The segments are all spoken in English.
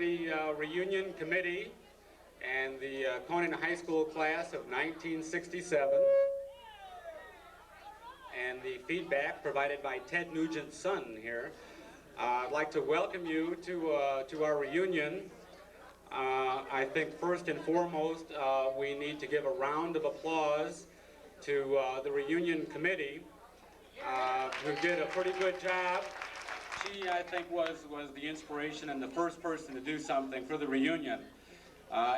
the reunion committee and the Conant High School class of 1967, and the feedback provided by Ted Nugent's son here. I'd like to welcome you to our reunion. I think first and foremost we need to give a round of applause to the reunion committee who did a pretty good job. She, I think, was the inspiration and the first person to do something for the reunion.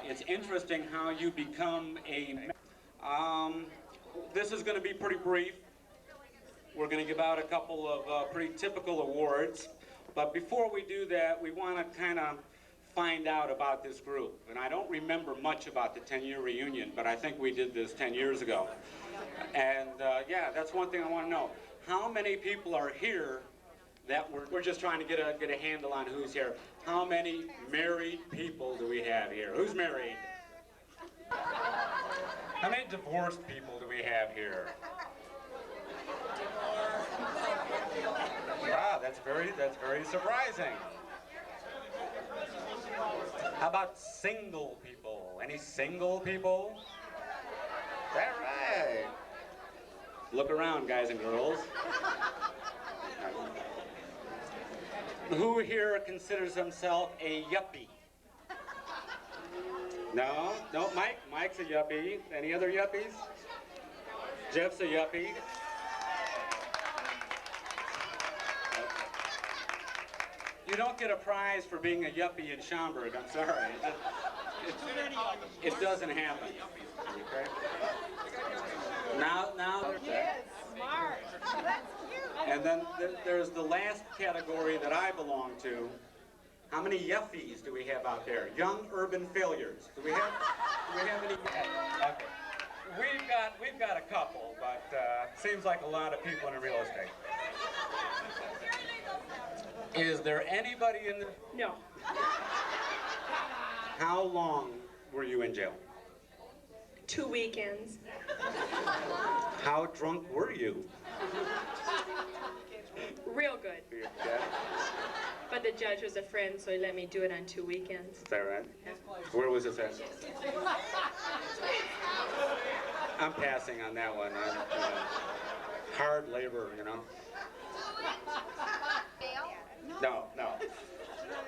It's interesting how you become a... this is going to be pretty brief. We're going to give out a couple of pretty typical awards. But before we do that, we want to kind of find out about this group. And I don't remember much about the 10-year reunion, but I think we did this 10 years ago. And yeah, that's one thing I want to know. How many people are here that we're just trying to get a handle on who's here? How many married people do we have here? Who's married? How many divorced people do we have here? Wow, that's very surprising. How about single people? Any single people? Is that right? Look around, guys and girls. Who here considers himself a yuppie? No? No, Mike? Mike's a yuppie. Any other yuppies? Jeff's a yuppie. You don't get a prize for being a yuppie in Schaumburg, I'm sorry. It doesn't happen. Okay? Now, yes, smart. That's cute. And then there's the last category that I belong to. How many yuppies do we have out there? Young urban failures. Do we have any? Okay. We've got a couple, but seems like a lot of people in real estate. Is there anybody in the... No. How long were you in jail? 2 weekends. How drunk were you? Real good. Yeah. But the judge was a friend, so he let me do it on 2 weekends. Is that right? Yeah. Where was this at? I'm passing on that one. Hard labor, you know. No.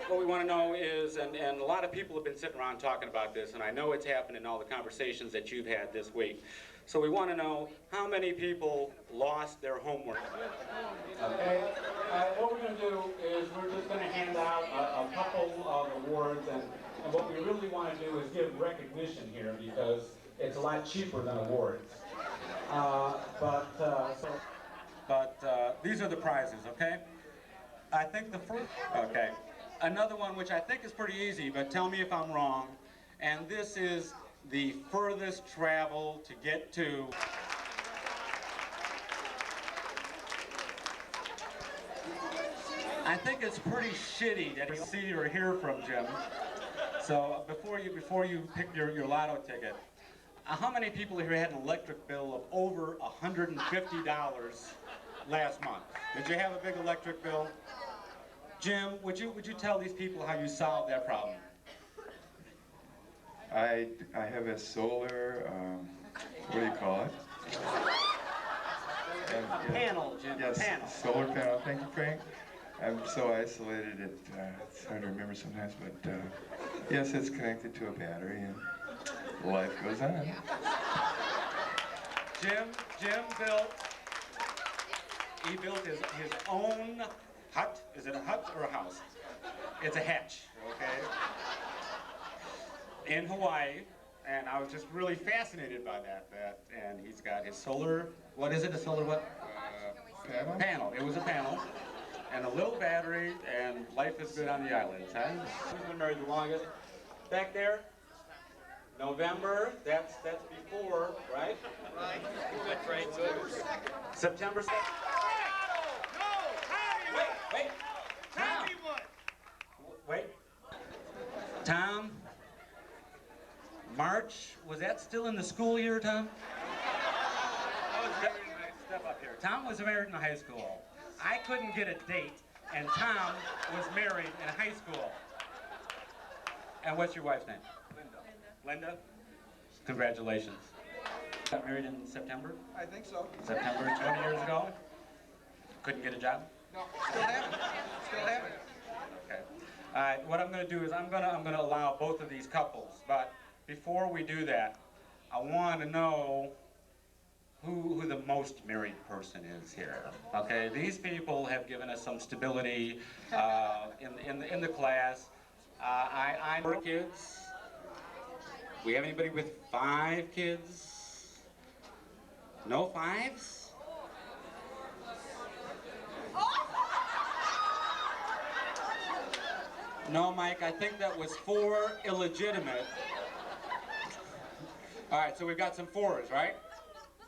What we want to know is, and a lot of people have been sitting around talking about this, and I know it's happened in all the conversations that you've had this week. So we want to know how many people lost their homework. Okay, what we're going to do is we're just going to hand out a couple of awards, and what we really want to do is give recognition here because it's a lot cheaper than awards. But these are the prizes, okay? I think the first, okay. Another one which I think is pretty easy, but tell me if I'm wrong, and this is the furthest travel to get to. I think it's pretty shitty that you see or hear from Jim. So before you pick your lotto ticket, how many people here had an electric bill of over $150 last month? Did you have a big electric bill? Jim, would you tell these people how you solved that problem? I have a solar, what do you call it? Panel, Jim. Yes, panel. Solar panel. Thank you, Frank. I'm so isolated, it's hard to remember sometimes, but yes, it's connected to a battery and life goes on. Jim built his own hut. Is it a hut or a house? It's a hatch, okay? In Hawaii, and I was just really fascinated by that. And he's got his solar, what is it, a solar what? Panel? Panel, it was a panel. And a little battery, and life is good on the islands, huh? Who's been married the longest? Back there? November, that's before, right? Right. Good, Frank, good. September 2nd. Wait. Tom. Wait. Tom. March, was that still in the school year, Tom? Step up here. Tom was married in high school. I couldn't get a date, and Tom was married in high school. And what's your wife's name? Linda. Linda? Congratulations. Got married in September? I think so. September 20 years ago? Couldn't get a job? No, still haven't. Still haven't. Okay. All right, what I'm going to do is I'm going to allow both of these couples, but before we do that, I want to know who the most married person is here. Okay, these people have given us some stability in the class. I'm 4 kids. We have anybody with 5 kids? No 5s? No, Mike, I think that was 4 illegitimate. All right, so we've got some 4s, right?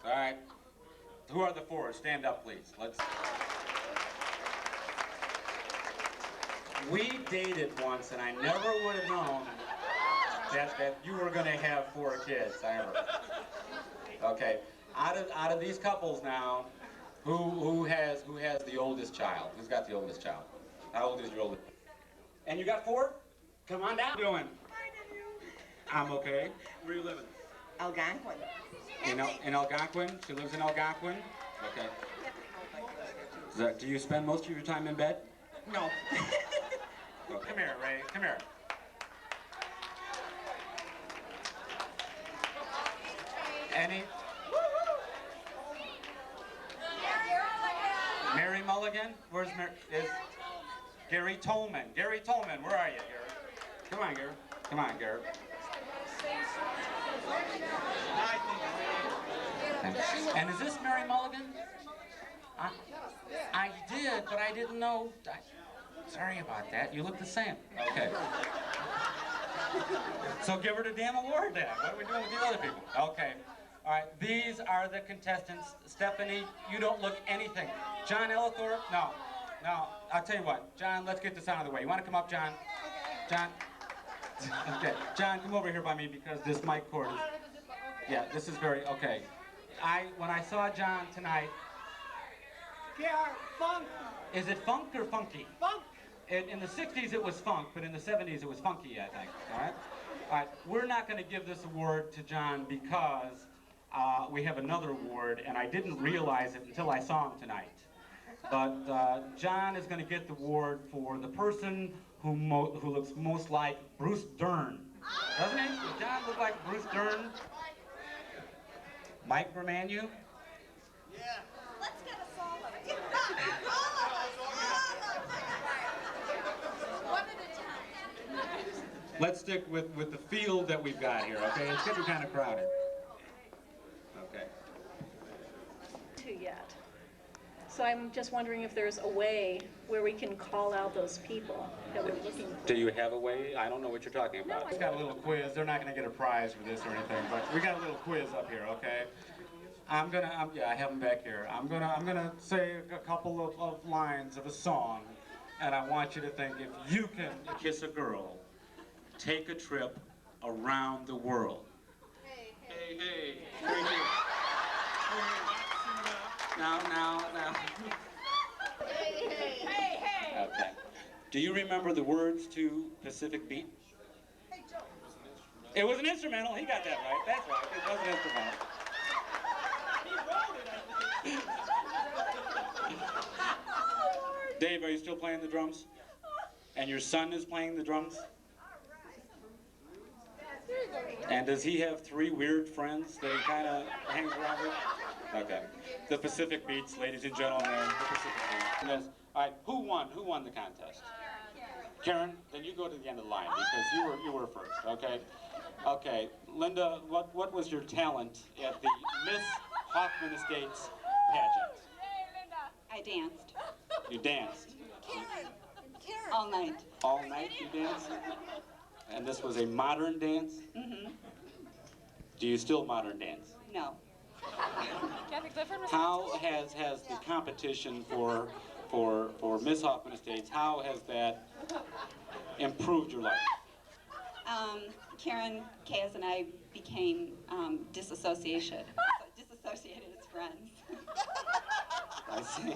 All right. Who are the 4s? Stand up, please. Let's. We dated once, and I never would have known that you were going to have 4 kids. Ever. Okay. Out of these couples now, who has the oldest child? Who's got the oldest child? How old is your oldest? And you got 4? Come on down. How you doing? I'm okay. Where are you living? Algonquin. In Algonquin? She lives in Algonquin? Okay. Do you spend most of your time in bed? No. Oh, come here, Ray. Come here. Any? Mary Mulligan? Where's Mary? Is Gary Tolman? Gary Tolman, where are you, Gary? Come on, Gary. Come on, Gary. And is this Mary Mulligan? I did, but I didn't know. Sorry about that. You look the same. Okay. So give her the damn award then. What are we doing with these other people? Okay. All right. These are the contestants. Stephanie, you don't look anything. John Ellithorpe? No. No. I'll tell you what. John, let's get this out of the way. You want to come up, John? John? Okay. John, come over here by me because this mic cord is... Yeah, this is very... Okay. When I saw John tonight... Funk. Is it funk or funky? Funk. In the 60s it was funk, but in the 70s it was funky, I think. All right? All right. We're not going to give this award to John because we have another award, and I didn't realize it until I saw him tonight. But John is going to get the award for the person who looks most like Bruce Dern. Doesn't he? Does John look like Bruce Dern? Mike Romanu? Yeah. Let's get us all of it. One at a time. Let's stick with the field that we've got here, okay? It's getting kind of crowded. Okay. Yet. So I'm just wondering if there's a way where we can call out those people that we're looking for. Do you have a way? I don't know what you're talking about. We've got a little quiz. They're not going to get a prize for this or anything, but we got a little quiz up here, okay? Yeah, I have them back here. I'm gonna say a couple of lines of a song, and I want you to think if you can kiss a girl, take a trip around the world. Hey, Hey, hey. Very good. Now. hey, hey, hey. Okay. Do you remember the words to Pacific Beat? Hey, Joe. It was an instrumental. He got that right. That's right. It was an instrumental. Dave, are you still playing the drums? And your son is playing the drums? And does he have 3 weird friends that he kind of hangs around with? Okay. The Pacific Beats, ladies and gentlemen. The Pacific Beats. Yes. All right. Who won the contest? Karen, then you go to the end of the line because you were first. Okay. Okay. Linda, what was your talent at the Miss Hoffman Estates pageant? I danced You danced. Karen. all night. All night you danced? And this was a modern dance? Mm-hmm. Do you still modern dance? No. How has the competition for Miss Hoffman Estates, how has that improved your life? Karen Kayas and I became disassociated as friends. I see.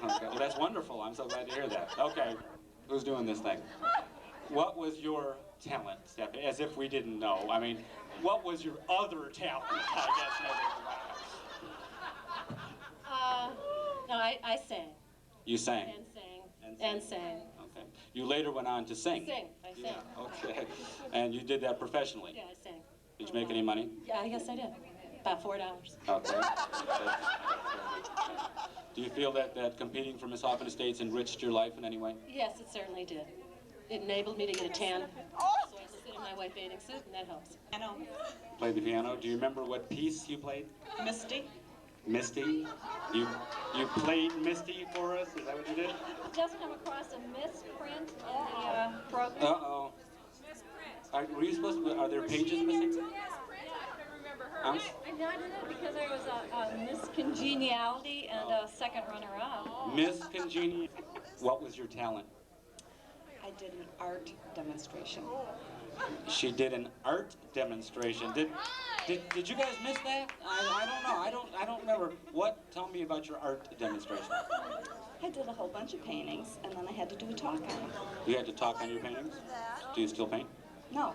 Okay, well that's wonderful. I'm so glad to hear that. Okay, who's doing this thing? What was your talent, Stephanie, as if we didn't know. I mean, what was your other talent, I guess? No, I sang. You sang? And sang. And And sang. sang. Okay. You later went on to sing? Sing. I sang. Yeah, okay. And you did that professionally? Yeah, I sang. Did you make any money? Yeah, yes, I did. About $4. Okay. Do you feel that competing for Miss Hoffman Estates enriched your life in any way? Yes, it certainly did. It enabled me to get a tan, so I can sit in my white bathing suit, and that helps. I know. Played the piano. Do you remember what piece you played? Misty. Misty? You played Misty for us? Is that what you did? Just come across a misprint in the program. Uh-oh. Were you supposed to, are there pages missing? I'm s- I did it because there was a Miss Congeniality and a second runner-up. Miss Congenial. What was your talent? I did an art demonstration. She did an art demonstration. Did you guys miss that? I don't know. I don't remember. Tell me about your art demonstration. I did a whole bunch of paintings, and then I had to do a talk on them. You had to talk on your paintings? Do you still paint? No.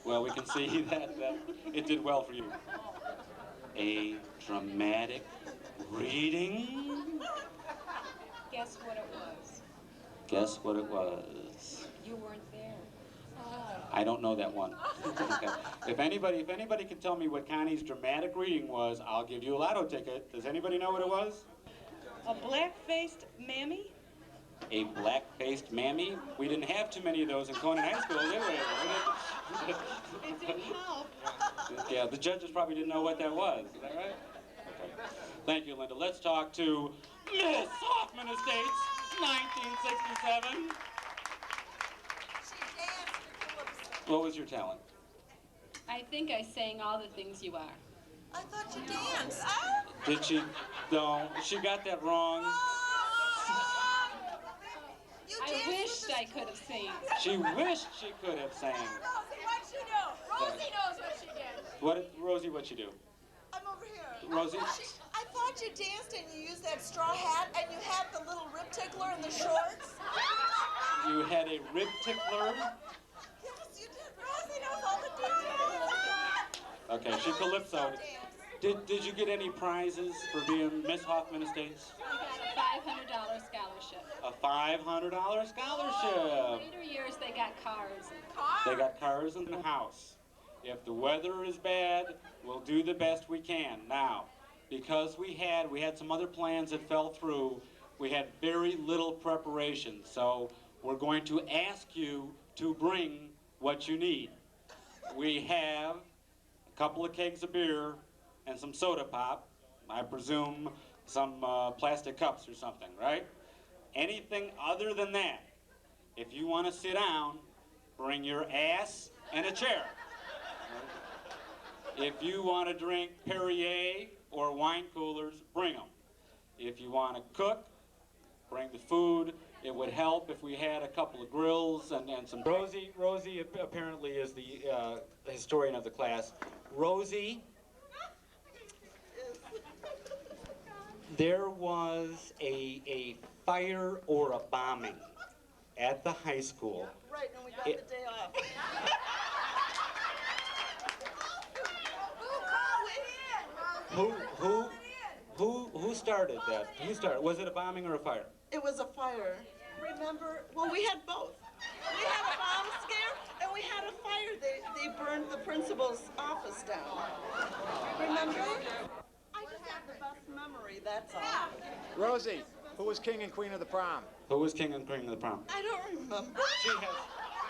Well, we can see that it did well for you. A dramatic reading? Guess what it was? Guess what it was? You weren't there. I don't know that one. Okay. If anybody can tell me what Connie's dramatic reading was, I'll give you a lotto ticket. Does anybody know what it was? A black-faced mammy? A black-faced mammy? We didn't have too many of those in Conant High School, did we? It didn't help. Yeah, the judges probably didn't know what that was. Is that right? Okay. Thank you, Linda. Let's talk to Miss Hoffman Estates, 1967. She danced to calypso. What was your talent? I think I sang all the things you are. I thought you danced. Did she? No, she got that wrong. You I danced wished with I could have sang. She wished she could have sang. Rosie, what'd she do? Rosie knows what she did. Rosie, what'd she do? I'm over here. Rosie? I thought you danced and you used that straw hat and you had the little rib tickler in the shorts. You had a rib tickler? Yes, you did. Rosie knows all the details. Okay, she calypsoed. Did you get any prizes for being Miss Hoffman Estates? I got a $500 scholarship. A $500 scholarship. Later years, they got cars. They got cars in the house. If the weather is bad, we'll do the best we can. Now, because we had some other plans that fell through, we had very little preparation. So we're going to ask you to bring what you need. We have a couple of kegs of beer and some soda pop. I presume some plastic cups or something, right? Anything other than that, if you want to sit down, bring your ass and a chair. If you want to drink Perrier or wine coolers, bring them. If you want to cook, bring the food. It would help if we had a couple of grills and some... Rosie apparently is the historian of the class. Rosie, there was a fire or a bombing at the high school. Right, and we got the day off. Who started that? Who started? Was it a bombing or a fire? It was a fire. Remember? Well, we had both. We had a bomb scare and we had a fire. They burned the principal's office down. Remember? I just have the best memory, that's all. Rosie, who was king and queen of the prom? Who was king and queen of the prom? I don't remember.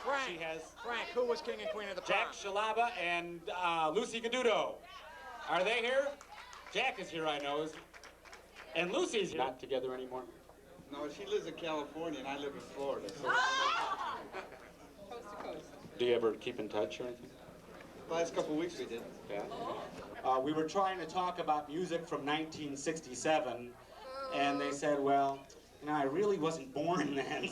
Frank, who was king and queen of the prom? Jack Shalaba and Lucy Caduto. Are they here? Jack is here, I know. And Lucy's not together anymore. No, she lives in California and I live in Florida. So Coast to coast. Do you ever keep in touch or anything? the last couple of weeks we did. Yeah. We were trying to talk about music from 1967, and they said, well, you know, I really wasn't born then.